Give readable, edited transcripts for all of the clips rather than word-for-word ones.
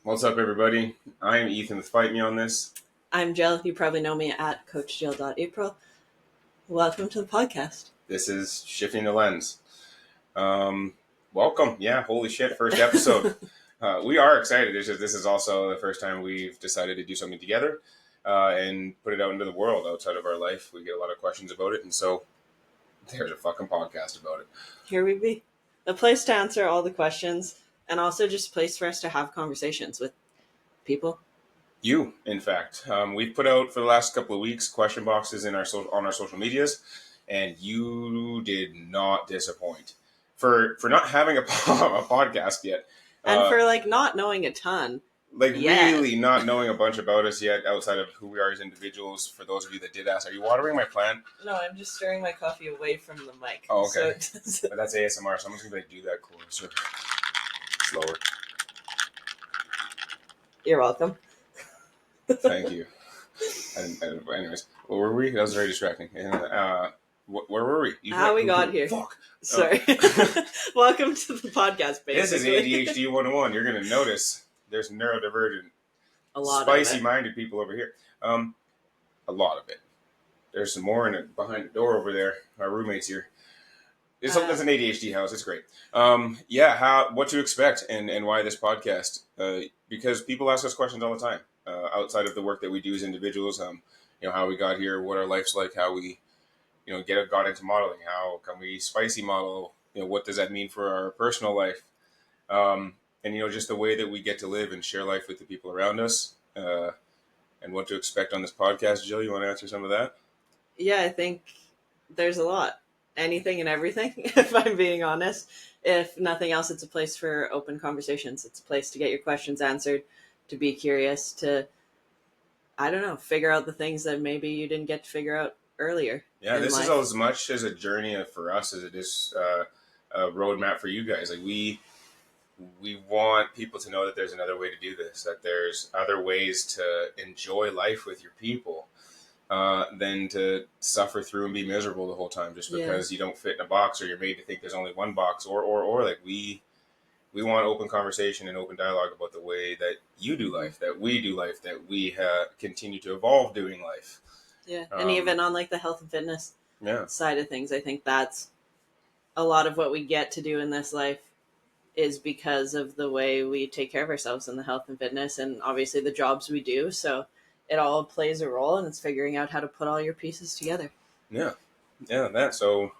What's up, everybody? I am Ethan with Fight Me on this. I'm Jill. You probably know me at CoachJill.April. Welcome to the podcast. This is Shifting the Lens. Welcome. Yeah, holy shit, first episode. We are excited. This is also the first time we've decided to do something together and put it out into the world outside of our life. We get a lot of questions about it, and so there's a fucking podcast about it. Here we be. A place to answer all the questions, and also just a place for us to have conversations with people. You, in fact. We've put out for the last couple of weeks question boxes on our social medias, and you did not disappoint. For not having a podcast yet. And for not knowing a ton. Really not knowing a bunch about us yet outside of who we are as individuals. For those of you that did ask, are you watering my plant? No, I'm just stirring my coffee away from the mic. Oh, okay. But that's ASMR. Someone's going to do that closer. Slower. You're welcome. Thank you. Anyways, where were we? That was very distracting. Where were we? How we got here. Fuck. Sorry. Welcome to the podcast, basically. This is ADHD 101. You're going to notice there's neurodivergent, spicy-minded people over here. A lot of it. There's some more behind the door over there. Our roommate's here. It's an ADHD house. It's great. What to expect and why this podcast? Because people ask us questions all the time outside of the work that we do as individuals. How we got here, what our life's like, how we, got into modeling, how can we spicy model? What does that mean for our personal life? And just the way that we get to live and share life with the people around us, and what to expect on this podcast. Jill, you want to answer some of that? Yeah, I think there's a lot. Anything and everything, if I'm being honest. If nothing else, it's a place for open conversations. It's a place to get your questions answered, to be curious, to, figure out the things that maybe you didn't get to figure out earlier. Yeah, this is as much as a journey for us as it is a roadmap for you guys. Like we want people to know that there's another way to do this, that there's other ways to enjoy life with your people. Than to suffer through and be miserable the whole time just because you don't fit in a box or you're made to think there's only one box or like we want open conversation and open dialogue about the way that you do life, that we do life, that we continue to evolve doing life. Yeah, and even on the health and fitness side of things, I think that's a lot of what we get to do in this life is because of the way we take care of ourselves in the health and fitness and obviously the jobs we do. So it all plays a role, and it's figuring out how to put all your pieces together. Yeah, that. So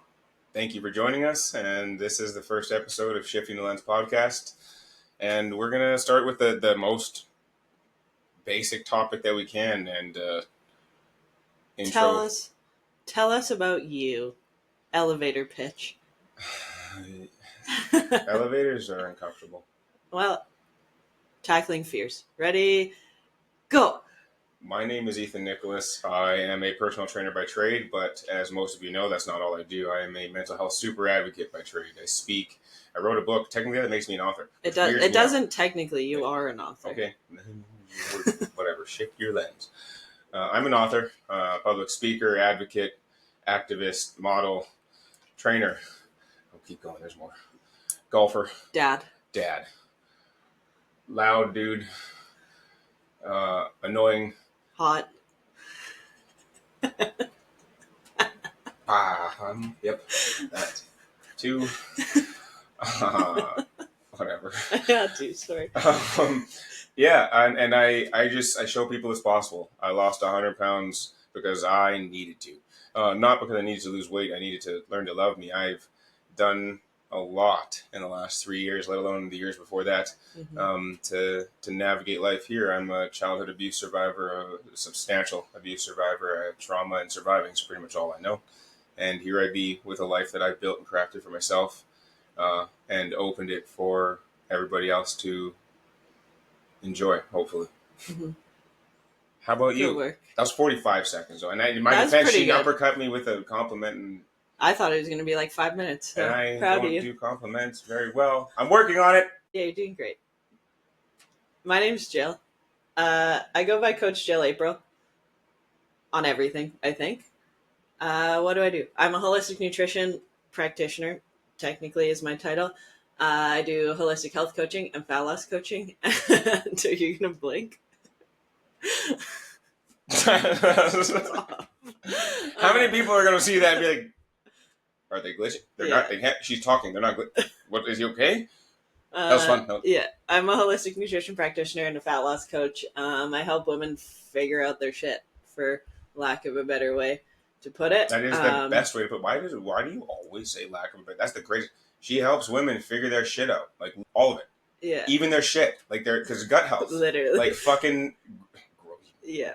thank you for joining us, and this is the first episode of Shifting the Lens podcast, and we're going to start with the most basic topic that we can, and intro. Tell us about you. Elevator pitch. Elevators are uncomfortable. Well, tackling fears. Ready? Go! My name is Ethan Nicholas. I am a personal trainer by trade, but as most of you know, that's not all I do. I am a mental health super advocate by trade. I speak. I wrote a book. Technically, that makes me an author. It doesn't technically. You are an author. Okay. Whatever. Shift your lens. I'm an author, public speaker, advocate, activist, model, trainer. I'll keep going. There's more. Golfer. Dad. Loud dude. Annoying. Hot. Yep. That. Too. Whatever. Yeah, too. Sorry. And I show people it's possible. I lost 100 pounds because I needed to. Not because I needed to lose weight. I needed to learn to love me. I've done a lot in the last 3 years, let alone the years before that, to navigate life here. I'm a childhood abuse survivor, a substantial abuse survivor, trauma and surviving is pretty much all I know. And here I be with a life that I've built and crafted for myself, and opened it for everybody else to enjoy, hopefully. Mm-hmm. How about you? Work. That was 45 seconds, though. And in my defense, she uppercut me with a compliment. And I thought it was going to be 5 minutes. So and I proud don't of you. do compliments very well. I'm working on it. Yeah, you're doing great. My name's Jill. I go by Coach Jill April on everything, I think. What do? I'm a holistic nutrition practitioner, technically is my title. I do holistic health coaching and fat loss coaching. So you're gonna blink. How many people are gonna see that and be like, "Are they glitching? They're not. They can't. She's talking. They're not. What is he okay?" That was fun. No. Yeah, I'm a holistic nutrition practitioner and a fat loss coach. I help women figure out their shit, for lack of a better way to put it. That is the best way to put it. Why do you always say lack of a better? That's the crazy. She helps women figure their shit out, like all of it. Yeah. Even their shit, like because gut health, literally, like fucking. Yeah.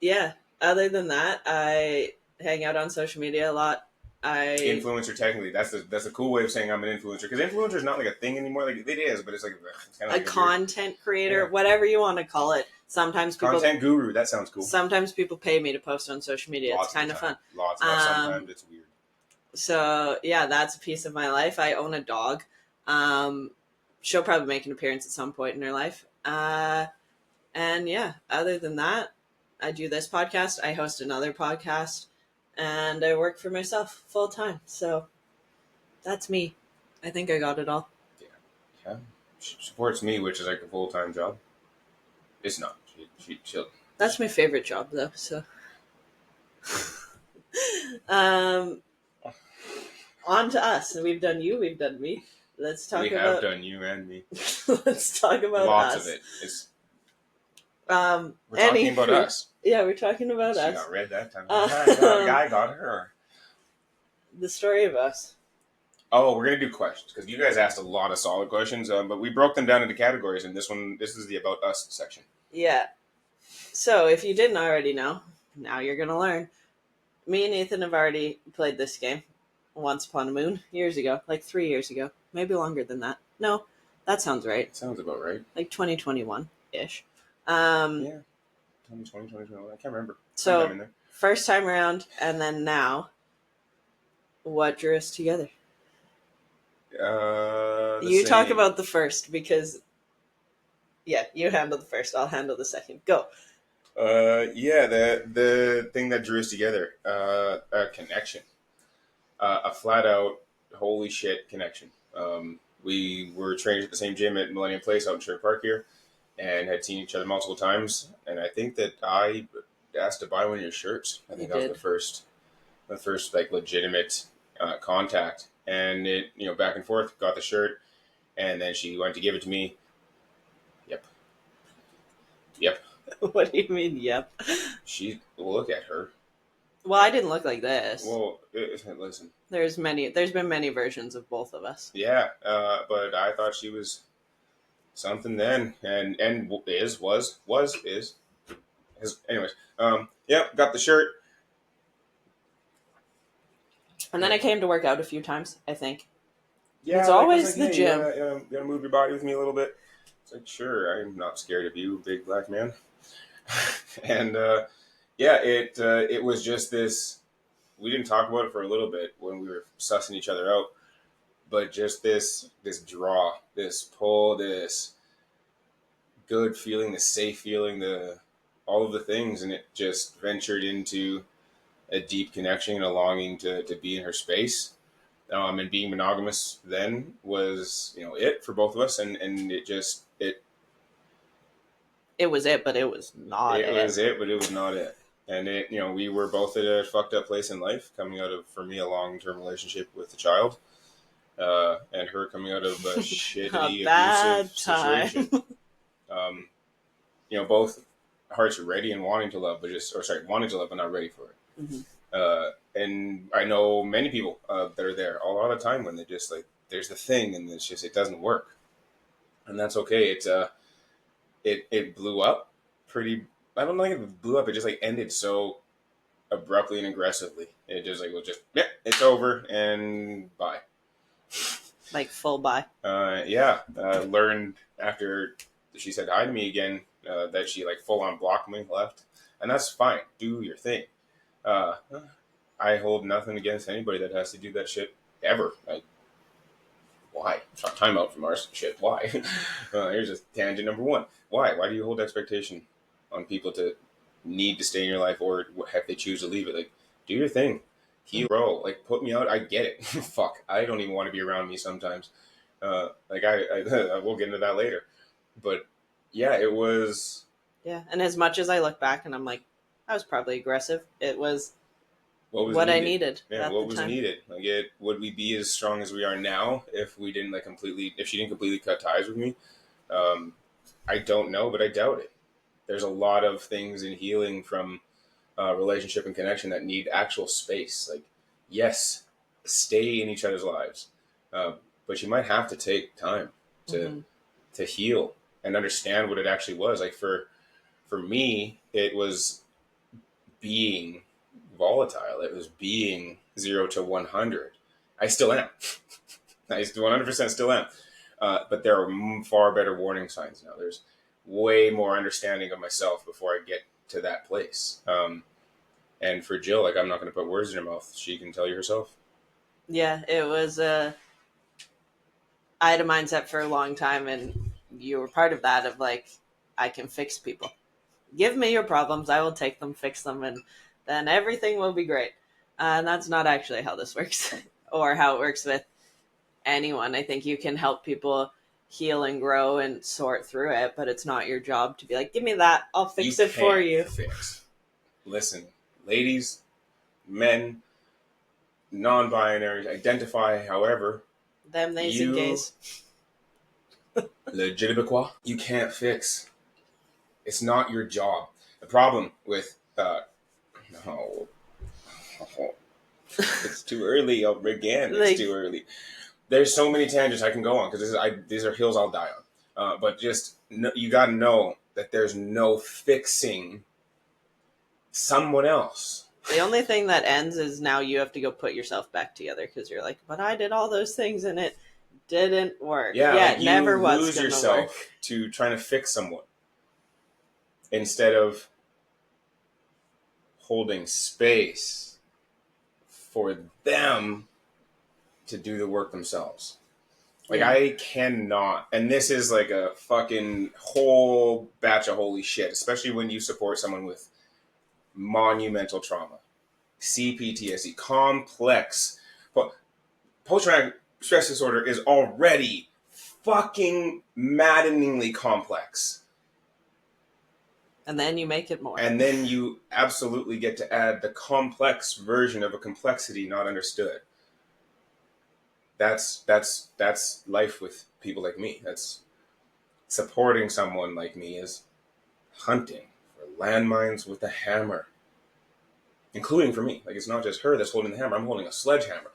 Yeah. Other than that, I hang out on social media a lot. Influencer, technically, that's a cool way of saying I'm an influencer, because influencer is not like a thing anymore. Like it is, but it's like it's kind of like content creator, whatever you want to call it. Sometimes people content guru. That sounds cool. Sometimes people pay me to post on social media. It's kind of fun. Lots of sometimes it's weird. So yeah, that's a piece of my life. I own a dog. She'll probably make an appearance at some point in her life. And yeah, other than that, I do this podcast. I host another podcast, and I work for myself full time. So that's me. I think I got it all. Yeah. She supports me, which is like a full-time job. It's not. She'll. That's my favorite job, though. So, on to us. We've done you. We've done me. Let's talk about. We have done you and me. Let's talk about lots us. of it. It's. We're talking about us. Yeah, we're talking about us. She got red that time. Guy got her. The story of us. Oh, we're gonna do questions because you guys asked a lot of solid questions, but we broke them down into categories, and this is the about us section. Yeah. So if you didn't already know, now you're gonna learn. Me and Ethan have already played this game once upon a moon, years ago, like 3 years ago, maybe longer than that. No, that sounds right. Sounds about right. Like 2021-ish. Yeah, 2020, 2021. I can't remember. So first time around, and then now, what drew us together? You talk about the first, because you handle the first, I'll handle the second. Go. The thing that drew us together, a connection, a flat out holy shit connection. We were trained at the same gym at Millennium Place out in Sherwood Park here, and had seen each other multiple times. And I think that I asked to buy one of your shirts. I think that was the first like legitimate contact. And it, back and forth, got the shirt, and then she went to give it to me. Yep. What do you mean, yep? Look at her. Well, I didn't look like this. Well, listen. There's been many versions of both of us. Yeah, but I thought she was something then, and is. Anyways, got the shirt. And then I came to work out a few times, I think. Yeah, it's always the gym. You gotta move your body with me a little bit. It's like, sure, I'm not scared of you, big black man. And it was just this. We didn't talk about it for a little bit when we were sussing each other out, but just this draw, this pull, this good feeling, the safe feeling, all of the things, and it just ventured into a deep connection and a longing to be in her space. And being monogamous then was, it for both of us, and it just it was it, but it was not it. It was it, but it was not it. And it, we were both at a fucked up place in life, coming out of, for me, a long-term relationship with a child, and her coming out of a shitty, abusive situation. Both hearts are ready and wanting to love, wanting to love, but not ready for it. Mm-hmm. And I know many people that are there a lot of the time when they just like, there's the thing, and it's just, it doesn't work, and that's okay. It blew up pretty. I don't know if it blew up. It just like ended so abruptly and aggressively. It just like was just it's over and bye. Like full bye. Learned after she said hi to me again that she like full on blocked me, left, and that's fine. Do your thing. I hold nothing against anybody that has to do that shit ever. Like, why? Time out from our shit. Why? Here's just tangent number one. Why? Why do you hold expectation on people to need to stay in your life, or if they choose to leave it? Like, do your thing. Bro, like, put me out. I get it. Fuck, I don't even want to be around me sometimes. Like I we'll get into that later, but yeah, it was. Yeah, and as much as I look back and I'm like, I was probably aggressive. It was What I needed. Yeah, what was needed. Like, would we be as strong as we are now if we didn't if she didn't completely cut ties with me? I don't know, but I doubt it. There's a lot of things in healing from relationship and connection that need actual space. Like, yes, stay in each other's lives, but you might have to take time to heal and understand what it actually was. Like, for me, it was being volatile. It was being 0 to 100. I still am. I 100% still am. But there are far better warning signs now. There's way more understanding of myself before I get to that place. And for Jill, like, I'm not going to put words in her mouth. She can tell you herself. Yeah, it was I had a mindset for a long time, and you were part of that, of like, I can fix people. Give me your problems, I will take them, fix them, and then everything will be great. And that's not actually how this works, or how it works with anyone. I think you can help people heal and grow and sort through it, but it's not your job to be like, give me that, I'll fix it for you. Listen, ladies, men, non-binary, identify however. Them, theys, and gays. Legitimaquois. You can't fix. It's not your job. The problem with no, it's too early. Again, it's too early. There's so many tangents I can go on because these are hills I'll die on. But just you got to know that there's no fixing someone else. The only thing that ends is now you have to go put yourself back together because you're like, but I did all those things and it didn't work. Yeah, like it never was. You lose yourself to trying to fix someone instead of holding space for them to do the work themselves. Like, I cannot, and this is like a fucking whole batch of holy shit, especially when you support someone with monumental trauma, CPTSD, complex. Post-traumatic stress disorder is already fucking maddeningly complex. And then you make it more. And then you absolutely get to add the complex version of a complexity not understood. That's life with people like me. That's supporting someone like me is hunting for landmines with a hammer. Including for me. Like, it's not just her that's holding the hammer. I'm holding a sledgehammer.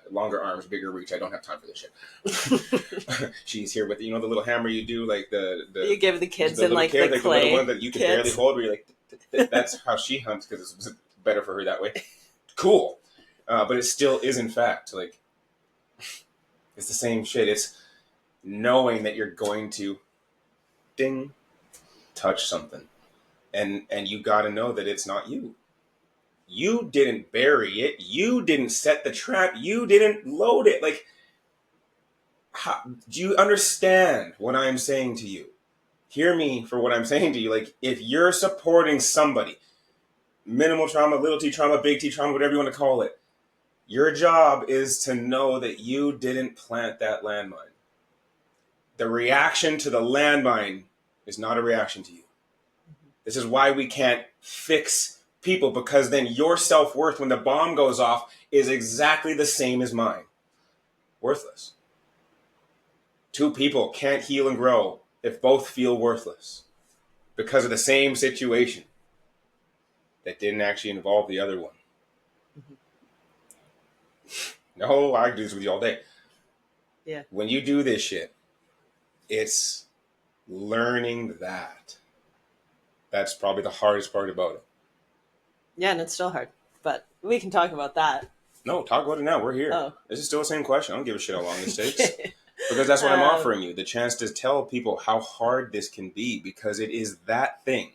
Longer arms, bigger reach. I don't have time for this shit. She's here with, the little hammer you do, like the you give the kids in like the clay. The little one that you can barely hold, where you're like, that's how she hunts because it's better for her that way. Cool. But it still is, in fact, like, it's the same shit. It's knowing that you're going to touch something. And you got to know that it's not you. You didn't bury it. You didn't set the trap. You didn't load it. Like, do you understand what I'm saying to you? Hear me for what I'm saying to you. Like, if you're supporting somebody, minimal trauma, little t trauma, big T trauma, whatever you want to call it, your job is to know that you didn't plant that landmine. The reaction to the landmine is not a reaction to you. This is why we can't fix people, because then your self-worth when the bomb goes off is exactly the same as mine. Worthless. Two people can't heal and grow if both feel worthless because of the same situation that didn't actually involve the other one. No, I can do this with you all day. Yeah. When you do this shit, it's learning that. That's probably the hardest part about it. Yeah, and it's still hard, but we can talk about that. No, talk about it now. We're here. Oh. This is still the same question. I don't give a shit how long this takes. Because that's what I'm offering you, the chance to tell people how hard this can be, because it is that thing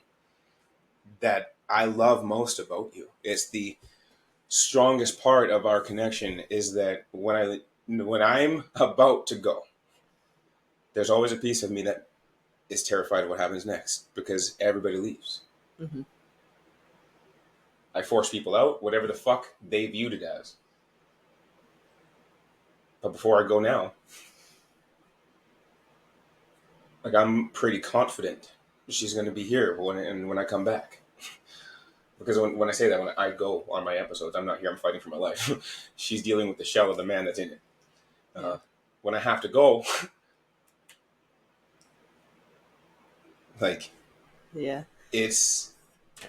that I love most about you. It's the strongest part of our connection, is that when I'm about to go, there's always a piece of me that is terrified of what happens next, because everybody leaves. Mm-hmm. I force people out, whatever the fuck they viewed it as. But before I go now, like, I'm pretty confident she's going to be here when I come back. Because when I say that, when I go on my episodes, I'm not here, I'm fighting for my life. She's dealing with the shell of the man that's in it. When I have to go, like, yeah, it's...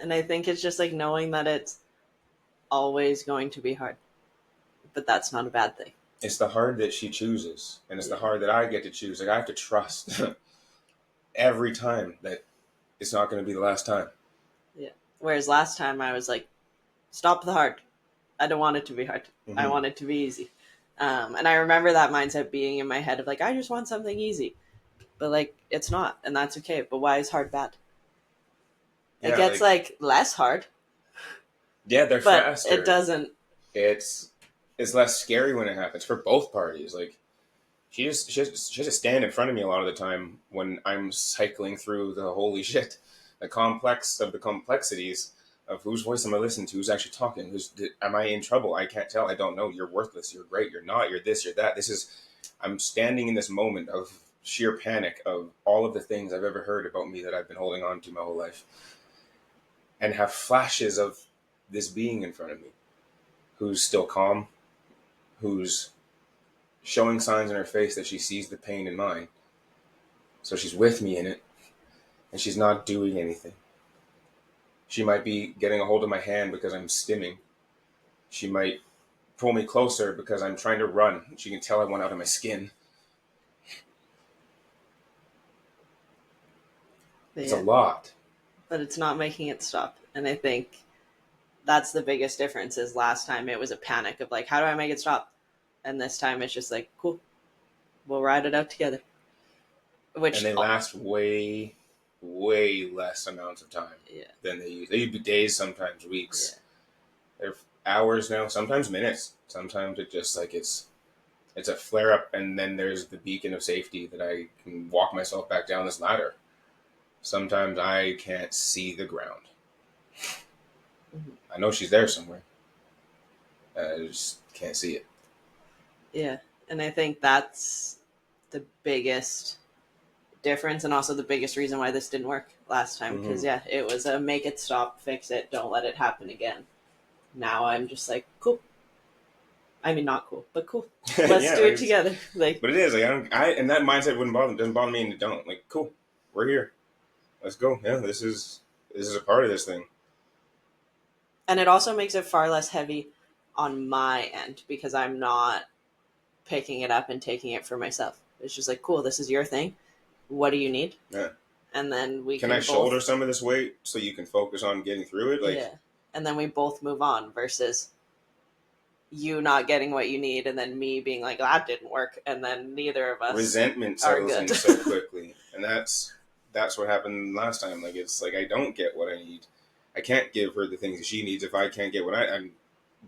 And I think it's just like knowing that it's always going to be hard. But that's not a bad thing. It's the hard that she chooses. And it's the hard that I get to choose. Like, I have to trust every time that it's not going to be the last time. Yeah. Whereas last time I was like, stop the hard. I don't want it to be hard. Mm-hmm. I want it to be easy. And I remember that mindset being in my head of like, I just want something easy. But like, it's not. And that's okay. But why is hard bad? It gets like less hard. Yeah, they're but faster. It doesn't. It's less scary when it happens for both parties. Like, she has to stand in front of me a lot of the time when I'm cycling through the holy shit, the complex of the complexities of whose voice am I listening to, who's actually talking, am I in trouble? I can't tell. I don't know. You're worthless. You're great. You're not. You're this. You're that. I'm standing in this moment of sheer panic of all of the things I've ever heard about me that I've been holding on to my whole life, and have flashes of this being in front of me, who's still calm, who's showing signs in her face that she sees the pain in mine. So she's with me in it, and she's not doing anything. She might be getting a hold of my hand because I'm stimming. She might pull me closer because I'm trying to run. She can tell I want out of my skin. It's a lot. But it's not making it stop. And I think that's the biggest difference is last time it was a panic of like, how do I make it stop? And this time it's just like, cool, we'll ride it out together. And they last way, way less amounts of time than they used. They used to be days, sometimes weeks. Yeah. They're hours now, sometimes minutes. Sometimes it just like it's a flare up, and then there's the beacon of safety that I can walk myself back down this ladder. Sometimes I can't see the ground. Mm-hmm. I know she's there somewhere. I just can't see it. Yeah, and I think that's the biggest difference, and also the biggest reason why this didn't work last time. Because it was a make it stop, fix it, don't let it happen again. Now I'm just like, cool. I mean, not cool, but cool. Let's do it together. Like, but it is like and that mindset doesn't bother me, and it don't. Like, cool, we're here. Let's go. Yeah, this is a part of this thing. And it also makes it far less heavy on my end because I'm not picking it up and taking it for myself. It's just like, cool, this is your thing. What do you need? Yeah. And then we can I shoulder some of this weight so you can focus on getting through it? Like, yeah. And then we both move on versus you not getting what you need and then me being like, that didn't work. And then neither of us resentment settles in so quickly. And that's what happened last time. Like, it's like, I don't get what I need. I can't give her the things that she needs if I can't get what I'm,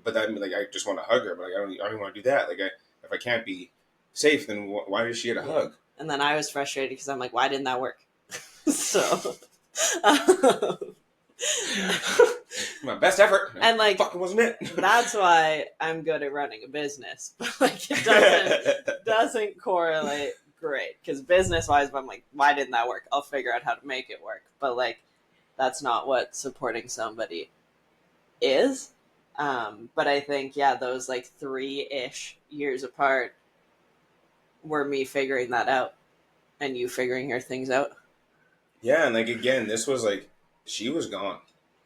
but that, like, I just want to hug her, but like, I don't want to do that. Like, if I can't be safe, then why does she get a hug? And then I was frustrated because I'm like, why didn't that work? So my best effort, and like, fucking wasn't it? That's why I'm good at running a business, but like, it doesn't correlate great because business wise, I'm like, why didn't that work? I'll figure out how to make it work. But like, that's not what supporting somebody is. But I think, those like 3-ish years apart were me figuring that out and you figuring your things out. Yeah. And like, again, this was like, she was gone.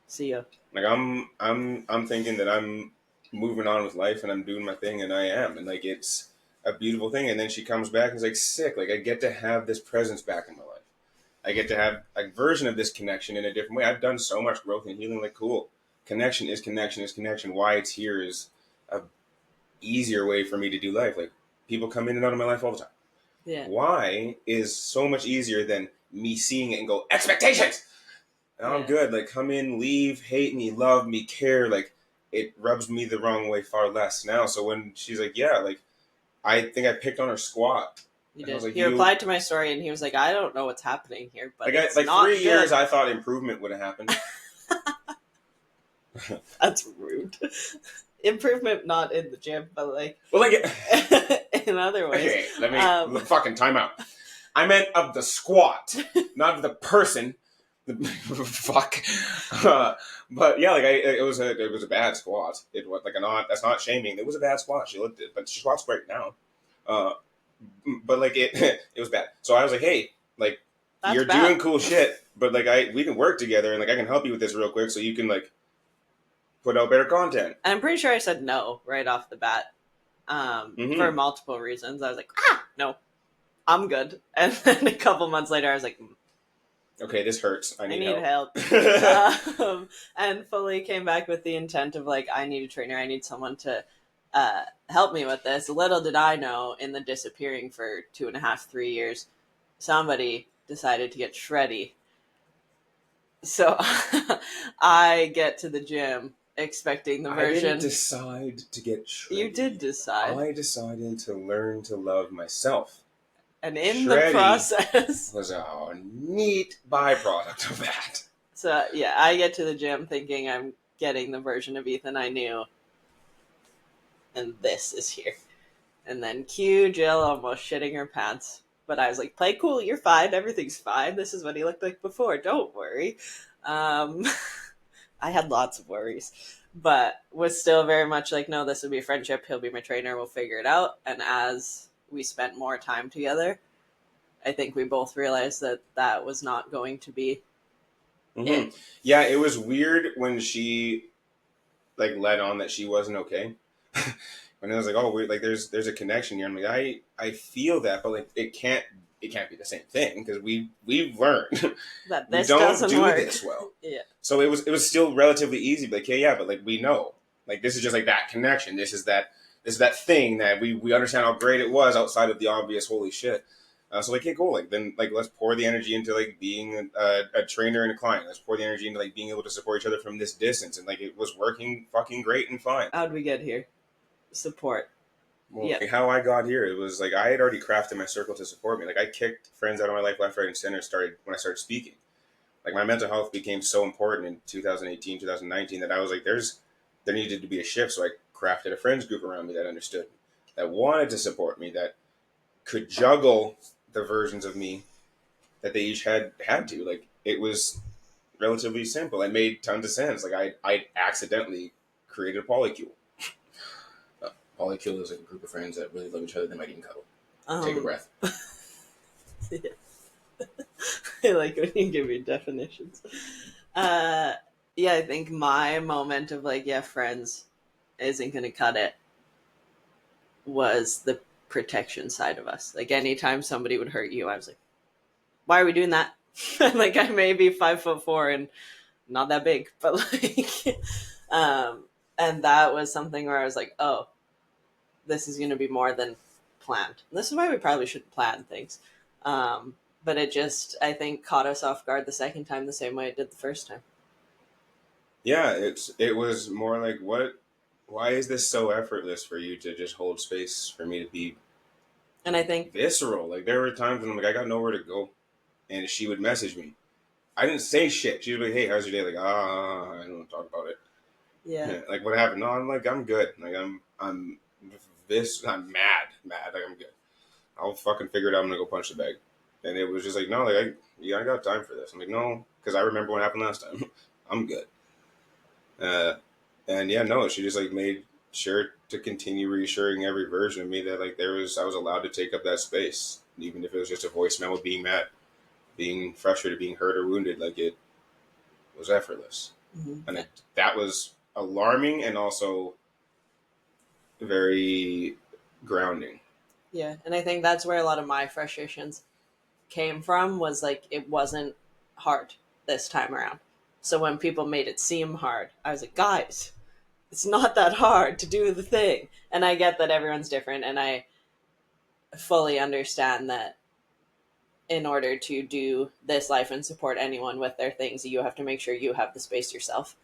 See ya. Like, I'm thinking that I'm moving on with life and I'm doing my thing, and I am. And like, it's a beautiful thing. And then she comes back and is like, sick. Like, I get to have this presence back in my life. I get to have a version of this connection in a different way. I've done so much growth and healing. Like, cool. Connection is connection is connection. Why it's here is a easier way for me to do life. Like, people come in and out of my life all the time. Yeah. Why is so much easier than me seeing it and go, expectations! And I'm good. Like, come in, leave, hate me, love me, care. Like, it rubs me the wrong way far less now. So when she's like, yeah, like, I think I picked on her squat. You did. Like, he replied to my story and he was like, I don't know what's happening here, but like, it's not 3 years I thought improvement would have happened. That's rude. Improvement not in the gym, but like... Well, like... in other ways. Okay, let me... fucking time out. I meant of the squat, not of the person. Fuck. But yeah, like it was a bad squat. It was like that's not shaming. It was a bad squat. She looked it, but she squats great now. But like it it was bad. So I was like, hey, like That's you're bad. doing cool shit, but like we can work together and like I can help you with this real quick so you can like put out better content. And I'm pretty sure I said no right off the bat. For multiple reasons. I was like, no, I'm good. And then a couple months later, I was like, okay, this hurts. I need help. And fully came back with the intent of like, I need a trainer. I need someone to help me with this. Little did I know, in the disappearing for 2.5, 3 years, somebody decided to get shreddy. So I get to the gym expecting the version. I didn't decide to get shreddy. You did decide. I decided to learn to love myself. And in the process was a neat byproduct of that. So yeah, I get to the gym thinking I'm getting the version of Ethan I knew. And this is here. And then cue Jill almost shitting her pants. But I was like, play cool, you're fine, everything's fine. This is what he looked like before, don't worry. I had lots of worries. But was still very much like, no, this will be a friendship, he'll be my trainer, we'll figure it out. And as we spent more time together, I think we both realized that that was not going to be it. Yeah, it was weird when she like led on that she wasn't okay. When I was like, oh, like there's a connection here. I'm like, I feel that, but like it can't be the same thing because we've learned that this we don't doesn't do work. this well. Yeah. So it was still relatively easy, but like, yeah, but like we know, like this is just like that connection. This is that thing that we understand how great it was outside of the obvious holy shit. So like, hey, cool. Like then, like let's pour the energy into like being a trainer and a client. Let's pour the energy into like being able to support each other from this distance, and like it was working fucking great and fine. How'd we get here? Support. Well, yeah. Like how I got here, it was like I had already crafted my circle to support me. Like I kicked friends out of my life left, right, and center. When I started speaking. Like my mental health became so important in 2018, 2019 that I was like, there needed to be a shift. So I crafted a friends group around me that understood, that wanted to support me, that could juggle the versions of me that they each had to. Like it was relatively simple. It made tons of sense. Like I accidentally created a polycule. Polycule is like a group of friends that really love each other. They might even cuddle. Take a breath. Yeah. I like when you give me definitions. Yeah, I think my moment of like, yeah, friends isn't going to cut it was the protection side of us. Like anytime somebody would hurt you, I was like, why are we doing that? Like I may be 5'4" and not that big, but like, and that was something where I was like, oh, this is going to be more than planned. And this is why we probably shouldn't plan things. But it just, I think, caught us off guard the second time the same way it did the first time. Yeah, it was more like, why is this so effortless for you to just hold space for me to be and I think visceral? Like there were times when I'm like, I got nowhere to go, and she would message me. I didn't say shit. She would be like, hey, how's your day? Like, I don't want to talk about it. Yeah. Like what happened? No, I'm like, I'm good. Like I'm mad. Like I'm good. I'll fucking figure it out. I'm gonna go punch the bag. And it was just like, no, like I got time for this. I'm like, no, because I remember what happened last time. I'm good. And yeah, no, she just like made sure to continue reassuring every version of me that like I was allowed to take up that space, even if it was just a voicemail of being mad, being frustrated, being hurt or wounded. Like it was effortless, and that was alarming and also very grounding. Yeah, and I think that's where a lot of my frustrations came from, was like it wasn't hard this time around. So when people made it seem hard, I was like, guys, it's not that hard to do the thing. And I get that everyone's different, and I fully understand that in order to do this life and support anyone with their things, you have to make sure you have the space yourself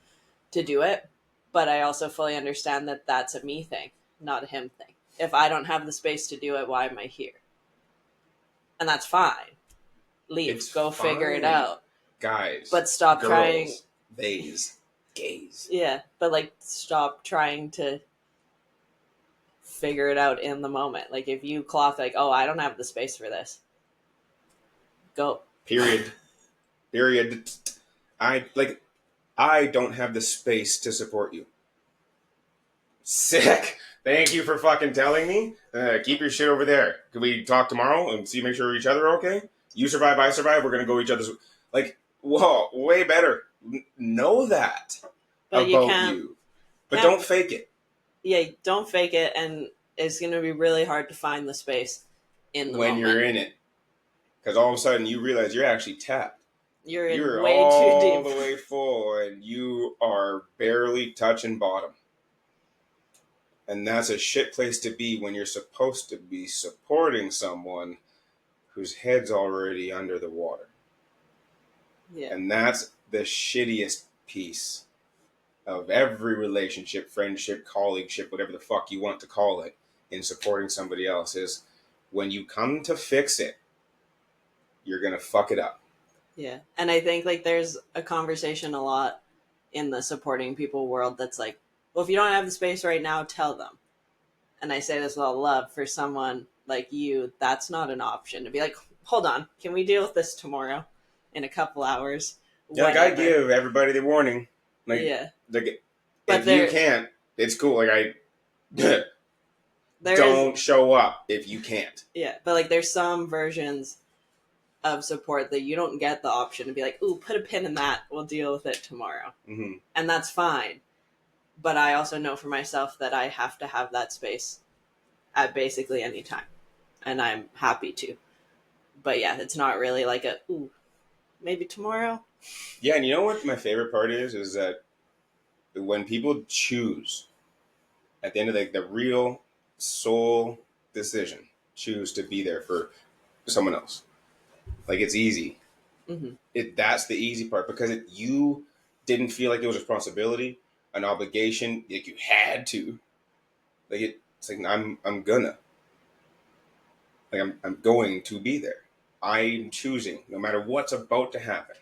to do it. But I also fully understand that that's a me thing, not a him thing. If I don't have the space to do it, why am I here? And that's fine. Leave. Go figure it out. Guys. But stop girls, trying. Theys. gaze. Yeah, but like stop trying to figure it out in the moment. Like if you clock like, oh, I don't have the space for this. Go. Period. I don't have the space to support you. Sick. Thank you for fucking telling me. Keep your shit over there. Can we talk tomorrow and see, make sure each other are okay? You survive, I survive. We're gonna go each other's. Like, whoa, way better. Know that But about you. But don't fake it. Yeah, don't fake it, and it's gonna be really hard to find the space in the moment. You're in it, because all of a sudden you realize you're actually tapped. You're way too all deep. the way full, and you are barely touching bottom. And that's a shit place to be when you're supposed to be supporting someone whose head's already under the water. Yeah. And that's the shittiest piece of every relationship, friendship, colleagueship, whatever the fuck you want to call it, in supporting somebody else, is when you come to fix it, you're going to fuck it up. Yeah. And I think like there's a conversation a lot in the supporting people world that's like, well, if you don't have the space right now, tell them. And I say this with all love, for someone like you, that's not an option. To be like, hold on, can we deal with this tomorrow in a couple hours? Yeah, like I give everybody the warning. Like, yeah. Like, if you can't, it's cool. Like don't show up if you can't. Yeah, but like there's some versions of support that you don't get the option to be like, ooh, put a pin in that. We'll deal with it tomorrow. Mm-hmm. And that's fine. But I also know for myself that I have to have that space at basically any time. And I'm happy to. But yeah, it's not really like a, ooh, maybe tomorrow. Yeah, and you know what my favorite part is that when people choose, at the end of the real soul decision, choose to be there for someone else. Like, it's easy. Mm-hmm. That's the easy part, because you didn't feel like it was a responsibility, an obligation, like you had to. Like it's like I'm gonna. Like I'm going to be there. I'm choosing, no matter what's about to happen.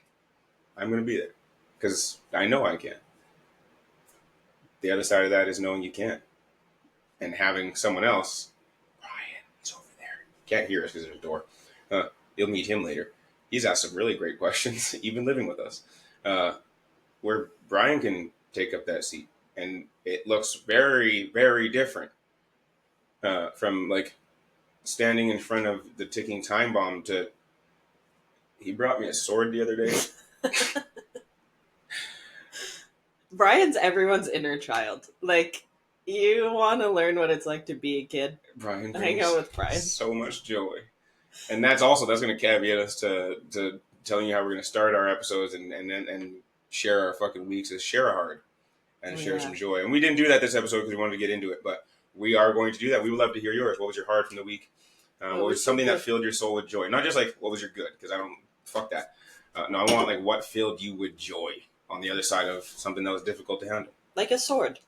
I'm gonna be there because I know I can. The other side of that is knowing you can't, and having someone else. Brian, he's over there. Can't hear us because there's a door. You'll meet him later. He's asked some really great questions, even living with us, where Brian can take up that seat, and it looks very, very different from like standing in front of the ticking time bomb to. He brought me a sword the other day. Brian's everyone's inner child. Like, you want to learn what it's like to be a kid. Brian, hang out with Brian. So much joy, and that's going to caveat us to telling you how we're going to start our episodes and share our fucking weeks as share a hard and share some joy. And we didn't do that this episode because we wanted to get into it, but we are going to do that. We would love to hear yours. What was your hard from the week? What was something that filled your soul with joy? Not just like what was your good, because I don't fuck that. No, I want like what filled you with joy on the other side of something that was difficult to handle. Like a sword.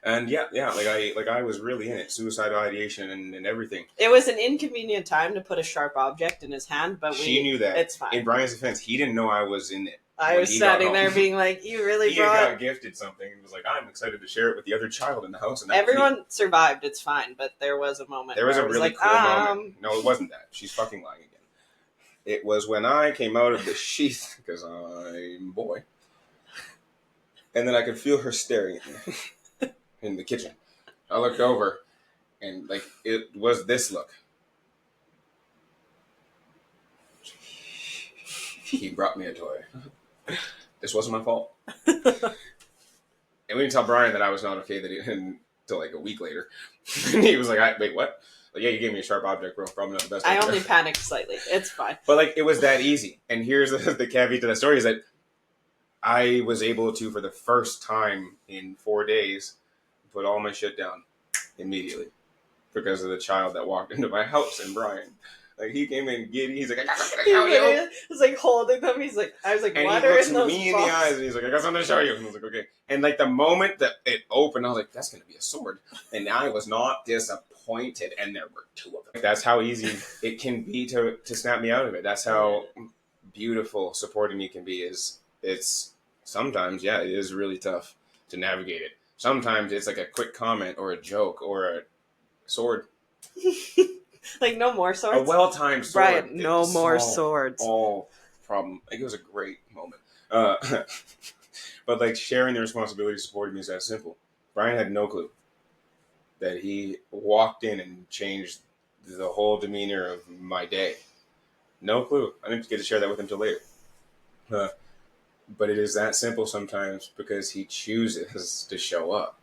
And yeah, like I was really in it. Suicidal ideation and everything. It was an inconvenient time to put a sharp object in his hand, but she knew that. It's fine. In Brian's defense, he didn't know I was in it. I was standing there being like, "You really he got gifted something and was like, I'm excited to share it with the other child in the house." And everyone survived. It's fine, but there was a moment. There was a really cool moment. No, it wasn't that. She's fucking lying again. It was when I came out of the sheath, because I'm a boy, and then I could feel her staring at me in the kitchen. I looked over, and like it was this look. He brought me a toy. This wasn't my fault. And we didn't tell Brian that I was not okay until like a week later. And he was like, wait, what? Like, yeah, you gave me a sharp object, bro. Probably not the best. I only panicked slightly. It's fine. But like, it was that easy. And here's the caveat to the story is that I was able to, for the first time in 4 days, put all my shit down immediately because of the child that walked into my house and Brian. Like, he came in giddy. He's like, I got something to show you. He's like holding them. I was like, and what he are looks in those me in the eyes and he's like, I got something to show you. And I was like, okay. And like the moment that it opened, I was like, that's going to be a sword. And I was not disappointed. And there were two of them. That's how easy it can be to snap me out of it. That's how beautiful supporting me can be. It's sometimes, yeah, it is really tough to navigate it. Sometimes it's like a quick comment or a joke or a sword. Like, no more swords? A well-timed sword. Brian, no more swords. All problem. Like, it was a great moment. But like sharing the responsibility supporting me is that simple. Brian had no clue that he walked in and changed the whole demeanor of my day. No clue. I didn't get to share that with him till later. But it is that simple sometimes because he chooses to show up.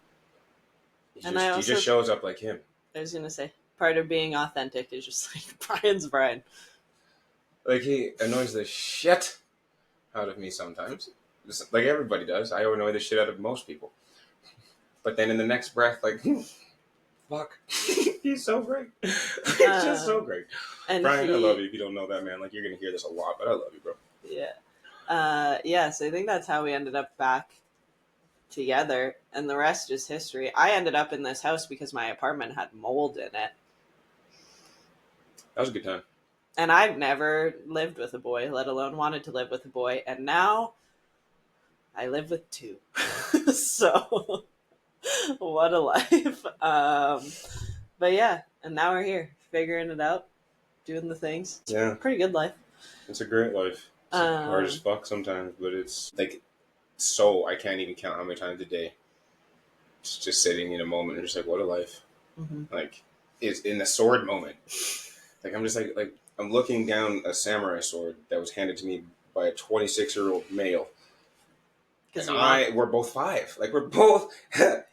He just shows up like him. I was going to say, part of being authentic is just like, Brian's Brian. Like, he annoys the shit out of me sometimes. Like everybody does. I annoy the shit out of most people. But then in the next breath, like, fuck. He's so great. He's just so great. Brian, I love you. If you don't know that, man, like, you're going to hear this a lot, but I love you, bro. Yeah. So I think that's how we ended up back together, and the rest is history. I ended up in this house because my apartment had mold in it. That was a good time. And I've never lived with a boy, let alone wanted to live with a boy, and now I live with two. So what a life. But yeah, and now we're here figuring it out, doing the things. Yeah, pretty good life. It's a great life. It's hard as fuck sometimes, but it's like, so I can't even count how many times a day just sitting in a moment and just like, what a life. Mm-hmm. Like, is in the sword moment, like, I'm just like I'm looking down a samurai sword that was handed to me by a 26-year-old male. And we're both 5. Like, we're both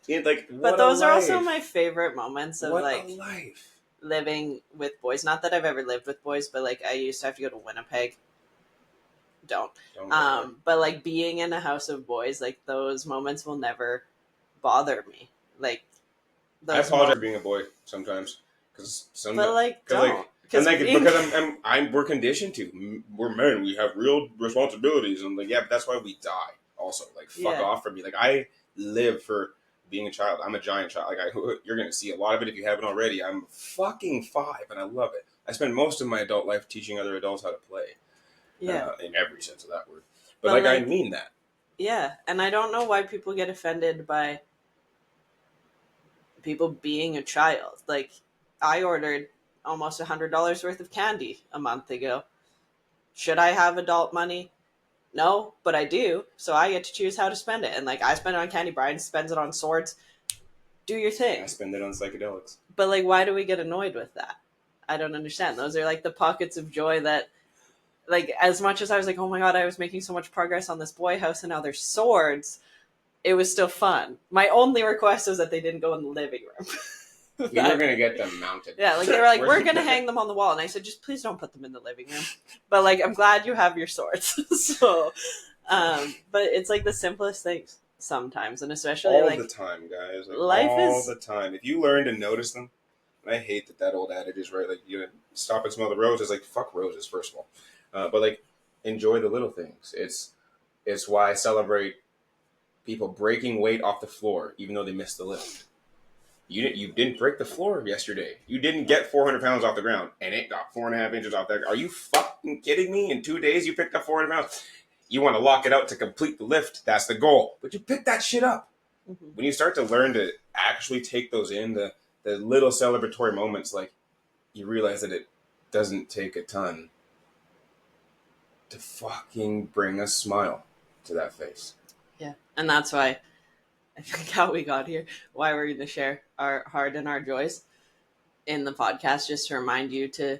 like, but those are also my favorite moments of, what like, a life. Living with boys. Not that I've ever lived with boys, but like, I used to have to go to Winnipeg. Don't but like, being in a house of boys, like, those moments will never bother me. Like, I apologize for being a boy sometimes, because but like, don't. Because we're conditioned to. We're men. We have real responsibilities, and like, yeah, but that's why we die. Also, like, fuck off from me. Like, I live for being a child. I'm a giant child. Like, you're gonna see a lot of it if you haven't already. I'm fucking 5, and I love it. I spend most of my adult life teaching other adults how to play. Yeah, in every sense of that word. But like, I mean that. Yeah, and I don't know why people get offended by people being a child. Like, I ordered almost $100 worth of candy a month ago. Should I have adult money? No, but I do, so I get to choose how to spend it. And like, I spend it on candy, Brian spends it on swords. Do your thing. I spend it on psychedelics. But like, why do we get annoyed with that? I don't understand. Those are like the pockets of joy that, like, as much as I was like, oh my god, I was making so much progress on this boy house and now there's swords, it was still fun. My only request was that they didn't go in the living room. You were going to get them mounted. Yeah, like, they were like, we're going to hang them on the wall. And I said, just please don't put them in the living room. But like, I'm glad you have your swords. So, but it's like the simplest things sometimes. And especially all like, the time, guys. Like, life all the time. If you learn to notice them, I hate that old adage is right. Like, you stop and smell the roses. Like, fuck roses, first of all. But like, enjoy the little things. It's why I celebrate people breaking weight off the floor, even though they missed the lift. You didn't break the floor yesterday. You didn't get 400 pounds off the ground, and it got 4.5 inches off there. Are you fucking kidding me? In 2 days, you picked up 400 pounds. You want to lock it out to complete the lift. That's the goal. But you pick that shit up. Mm-hmm. When you start to learn to actually take those in, the little celebratory moments, like, you realize that it doesn't take a ton to fucking bring a smile to that face. Yeah, and that's why I think how we got here, why we're going to share our heart and our joys in the podcast, just to remind you to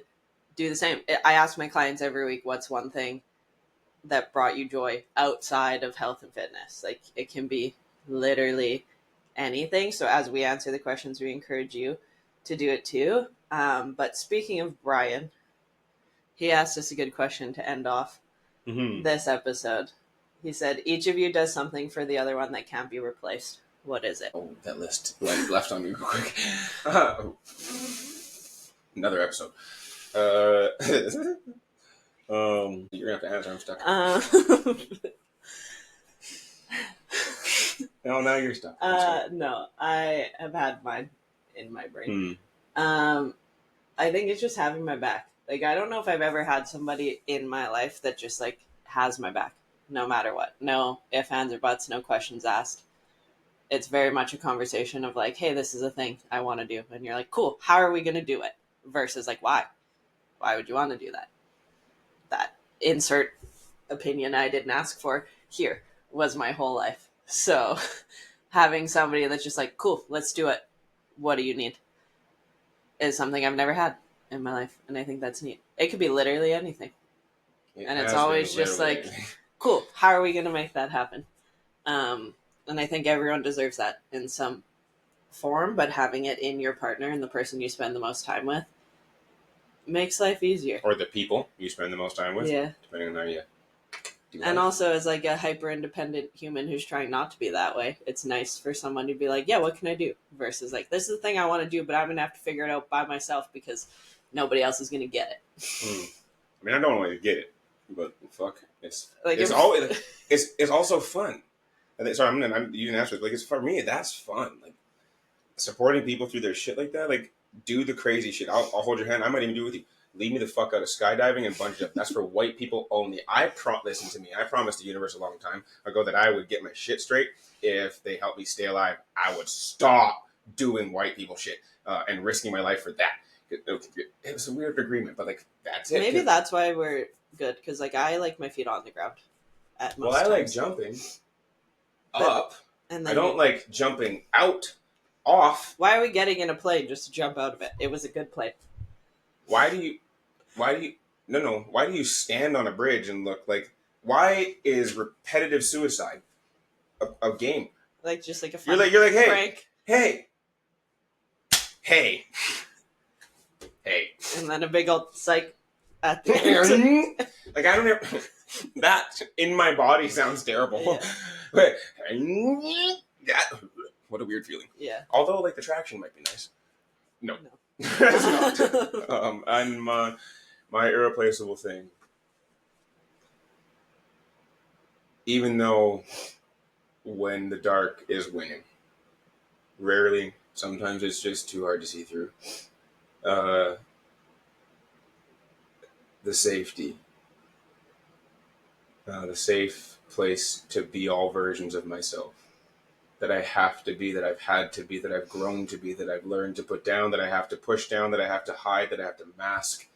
do the same. I ask my clients every week, what's one thing that brought you joy outside of health and fitness? Like, it can be literally anything. So as we answer the questions, we encourage you to do it too. But speaking of Brian, he asked us a good question to end off this episode. He said, each of you does something for the other one that can't be replaced. What is it? Oh, that list left on me real quick. Another episode. You're going to have to answer. I'm stuck. No, now you're stuck. No, I have had mine in my brain. I think it's just having my back. Like, I don't know if I've ever had somebody in my life that just, like, has my back. no matter what. No ifs, ands, or buts, no questions asked. It's very much a conversation of like, hey, this is a thing I want to do. And you're like, cool, how are we going to do it? Versus like, why? Why would you want to do that? That insert opinion I didn't ask for here was my whole life. So having somebody that's just like, cool, let's do it. What do you need? Is something I've never had in my life. And I think that's neat. It could be literally anything. And it's always just like, cool, how are we going to make that happen? And I think everyone deserves that in some form, but having it in your partner and the person you spend the most time with makes life easier. Or the people you spend the most time with. Yeah. Depending on how you do and life. Also, as like a hyper-independent human who's trying not to be that way, it's nice for someone to be like, yeah, what can I do? Versus like, this is the thing I want to do, but I'm going to have to figure it out by myself because nobody else is going to get it. I mean, I don't always get it, but fuck. It's always, it's also fun. Sorry, you didn't answer it. Like, it's for me, that's fun. Like, supporting people through their shit like that, like, do the crazy shit. I'll hold your hand. I might even do it with you. Leave me the fuck out of skydiving and bungee jumping. That's for white people only. Listen to me. I promised the universe a long time ago that I would get my shit straight if they helped me stay alive. I would stop doing white people shit and risking my life for that. It was a weird agreement, but like, that's it. Maybe that's why we're good, because like I like my feet on the ground. I like jumping up. And I don't like jumping out. Off. Why are we getting in a plane just to jump out of it? It was a good plane. Why do you stand on a bridge and look like, why is repetitive suicide a game? Like, just like a fun you're like, hey, prank. Hey. And then a big old psych at the end. Like, I don't know. That in my body sounds terrible. Yeah. But what a weird feeling. Yeah. Although, like, the traction might be nice. No. It's not. And my irreplaceable thing. Even though when the dark is winning, rarely, sometimes it's just too hard to see through. The safety. The safe place to be all versions of myself. That I have to be, that I've had to be, that I've grown to be, that I've learned to put down, that I have to push down, that I have to hide, that I have to mask.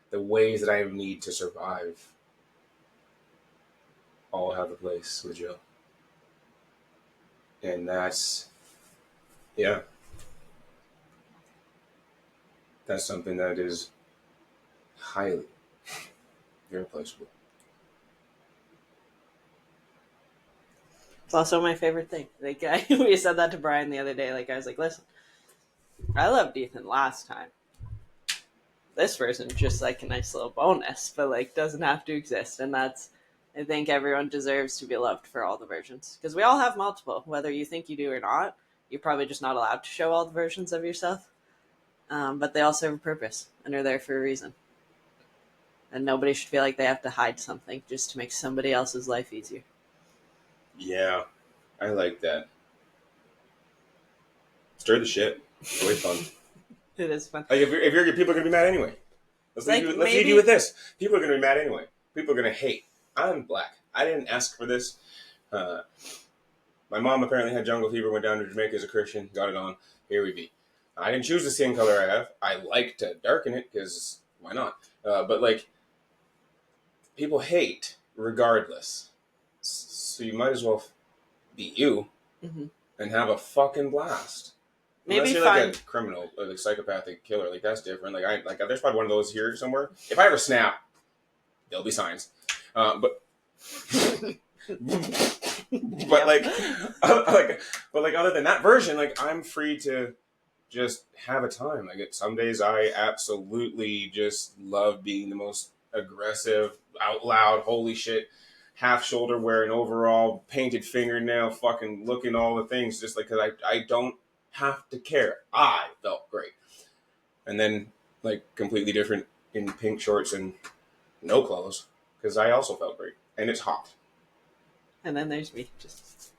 The ways that I need to survive all have a place with Joe. And that's something that is highly irreplaceable. It's also my favorite thing. Like, we said that to Brian the other day. Like, I was like, listen, I loved Ethan last time. This version's just like a nice little bonus, but like doesn't have to exist. And that's, I think everyone deserves to be loved for all the versions. Because we all have multiple, whether you think you do or not. You're probably just not allowed to show all the versions of yourself. But they all serve a purpose and are there for a reason. And nobody should feel like they have to hide something just to make somebody else's life easier. Yeah, I like that. Stir the shit. It's really fun. It is fun. Like, if you're people are gonna be mad anyway. Let's leave you with this. People are gonna be mad anyway. People are gonna hate. I'm black. I didn't ask for this. My mom apparently had jungle fever. Went down to Jamaica as a Christian. Got it on. Here we be. I didn't choose the skin color I have. I like to darken it because why not? But like, people hate regardless. So you might as well be you and have a fucking blast. Maybe unless you're like a criminal or like psychopathic killer, like that's different. Like there's probably one of those here somewhere. If I ever snap, there'll be signs. But like other than that version, like I'm free to just have a time. Like some days I absolutely just love being the most aggressive, out loud, holy shit, half shoulder wearing overall, painted fingernail, fucking looking all the things, just like because I don't have to care. I felt great. And then like completely different in pink shorts and no clothes because I also felt great and it's hot. And then there's me, just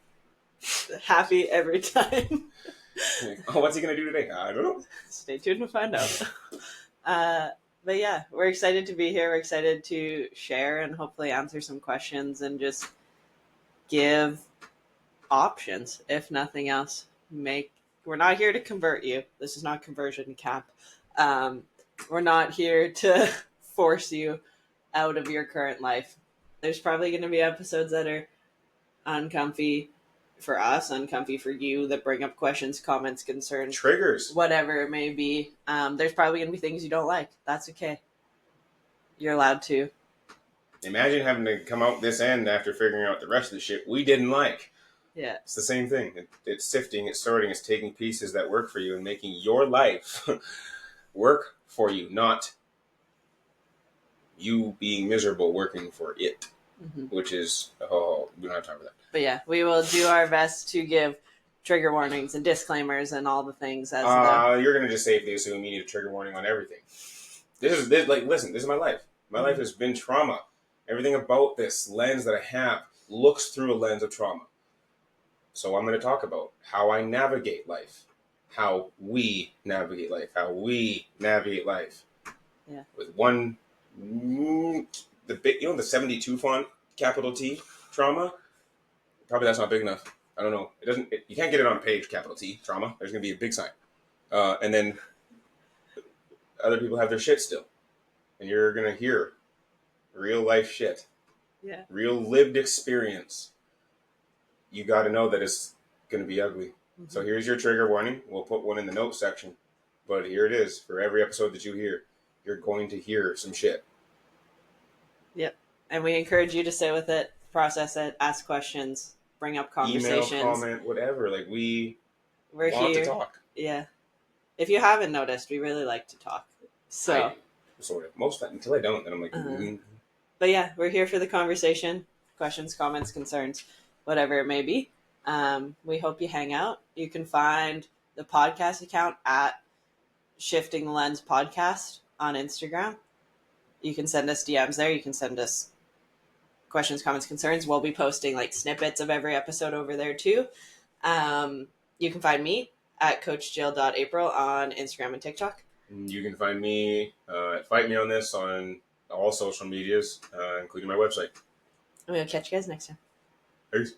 happy every time. Oh, what's he gonna do today? I don't know. Stay tuned to find out. But yeah, we're excited to be here. We're excited to share and hopefully answer some questions and just give options, if nothing else. We're not here to convert you. This is not conversion camp. We're not here to force you out of your current life. There's probably going to be episodes that are uncomfy for us, uncomfy for you, that bring up questions, comments, concerns, triggers, whatever it may be. There's probably going to be things you don't like. That's okay. You're allowed to. Imagine having to come out this end after figuring out the rest of the shit we didn't like. Yeah. It's the same thing. It's sifting, it's sorting, it's taking pieces that work for you and making your life work for you, not you being miserable working for it, which is, we don't have time for that. But yeah, we will do our best to give trigger warnings and disclaimers and all the things. As you're going to just safely assume you need a trigger warning on everything. Listen, this is my life. My life has been trauma. Everything about this lens that I have looks through a lens of trauma. So I'm going to talk about how I navigate life, how we navigate life, Yeah. With one, the 72 font, capital T, trauma. Probably that's not big enough. I don't know. You can't get it on page, capital T, trauma. There's going to be a big sign. And then other people have their shit still. And you're going to hear real life shit. Yeah. Real lived experience. You got to know that it's going to be ugly. So here's your trigger warning. We'll put one in the notes section. But here it is. For every episode that you hear, you're going to hear some shit. Yep. And we encourage you to sit with it, process it, ask questions, bring up conversations. Email, comment, whatever. Like, we're want here to talk. Yeah. If you haven't noticed, we really like to talk. So sort of. Most of that, until I don't, then I'm like, But yeah, we're here for the conversation. Questions, comments, concerns, whatever it may be. We hope you hang out. You can find the podcast account at Shifting the Lens Podcast on Instagram. You can send us DMs there. You can send us questions, comments, concerns. We'll be posting like snippets of every episode over there too. You can find me at CoachJill.April on Instagram and TikTok. You can find me at Fight Me on This on all social medias, including my website. We'll catch you guys next time. Peace.